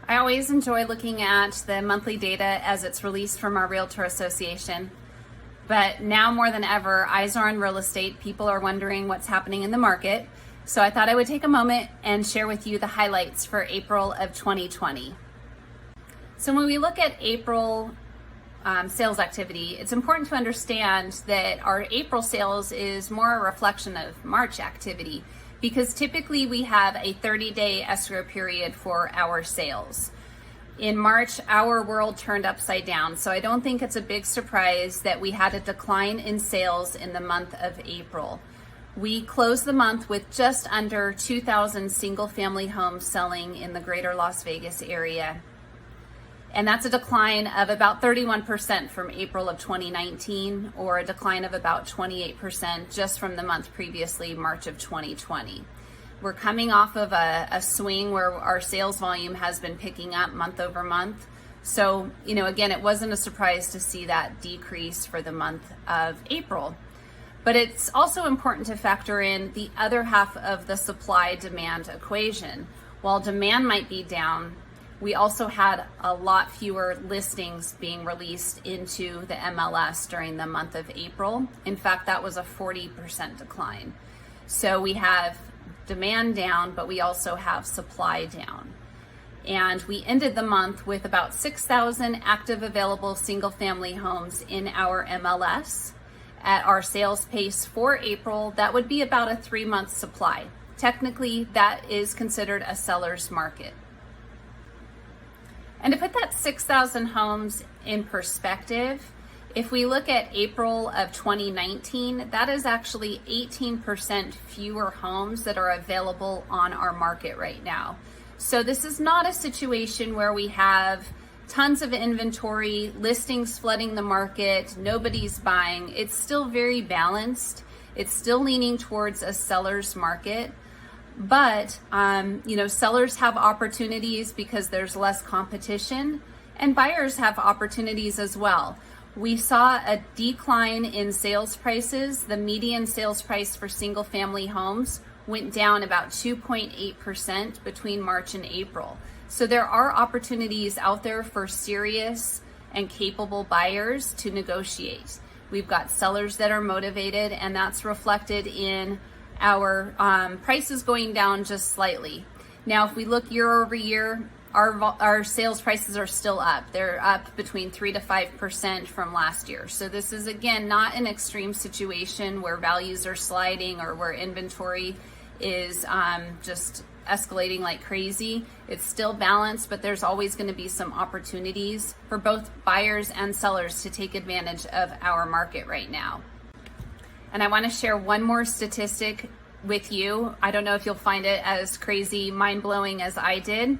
I always enjoy looking at the monthly data as it's released from our Realtor Association. But now more than ever, eyes are on real estate. People are wondering what's happening in the market. So I thought I would take a moment and share with you the highlights for April of 2020. So when we look at April sales activity, it's important to understand that our April sales is more a reflection of March activity, because typically we have a 30-day escrow period for our sales. In March, our world turned upside down, so I don't think it's a big surprise that we had a decline in sales in the month of April. We closed the month with just under 2,000 single-family homes selling in the greater Las Vegas area. And that's a decline of about 31% from April of 2019, or a decline of about 28% just from the month previously, March of 2020. We're coming off of a swing where our sales volume has been picking up month over month. So, again, it wasn't a surprise to see that decrease for the month of April. But it's also important to factor in the other half of the supply-demand equation. While demand might be down, we also had a lot fewer listings being released into the MLS during the month of April. In fact, that was a 40% decline. So we have demand down, but we also have supply down. And we ended the month with about 6,000 active available single-family homes in our MLS. At our sales pace for April, that would be about a 3-month supply. Technically, that is considered a seller's market. And to put that 6,000 homes in perspective, if we look at April of 2019, that is actually 18% fewer homes that are available on our market right now. So this is not a situation where we have tons of inventory, listings flooding the market, nobody's buying. It's still very balanced. It's still leaning towards a seller's market. But, sellers have opportunities because there's less competition, and buyers have opportunities as well. We saw a decline in sales prices. The median sales price for single family homes went down about 2.8% between March and April. So there are opportunities out there for serious and capable buyers to negotiate. We've got sellers that are motivated, and that's reflected in our prices going down just slightly. Now, if we look year over year, our sales prices are still up. They're up between 3 to 5% from last year. So this is, again, not an extreme situation where values are sliding or where inventory is just escalating like crazy. It's still balanced, but there's always going to be some opportunities for both buyers and sellers to take advantage of our market right now. And I want to share one more statistic with you. I don't know if you'll find it as crazy, mind-blowing as I did.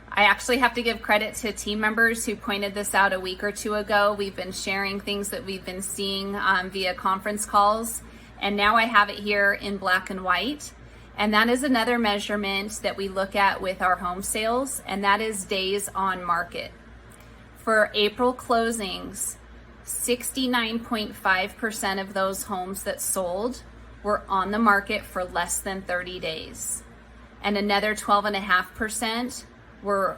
I actually have to give credit to team members who pointed this out a week or two ago. We've been sharing things that we've been seeing via conference calls, and now I have it here in black and white. And that is another measurement that we look at with our home sales, and that is days on market. For April closings, 69.5% of those homes that sold were on the market for less than 30 days. And another 12.5% were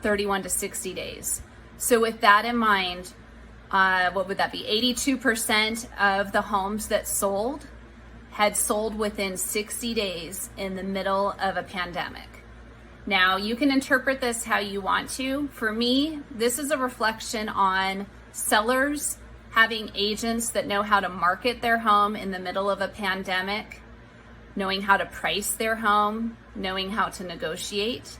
31 to 60 days. So with that in mind, what would that be? 82% of the homes that sold had sold within 60 days in the middle of a pandemic. Now, you can interpret this how you want to. For me, this is a reflection on sellers having agents that know how to market their home in the middle of a pandemic, knowing how to price their home, knowing how to negotiate,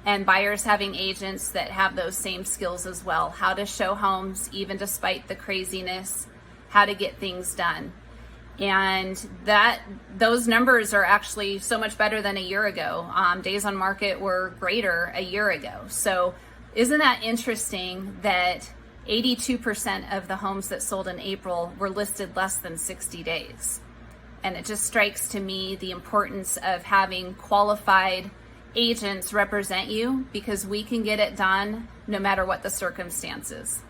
and buyers having agents that have those same skills as well, how to show homes even despite the craziness, how to get things done. And those numbers are actually so much better than a year ago. Days on market were greater a year ago. So isn't that interesting that 82% of the homes that sold in April were listed less than 60 days? And it just strikes to me the importance of having qualified agents represent you, because we can get it done no matter what the circumstances.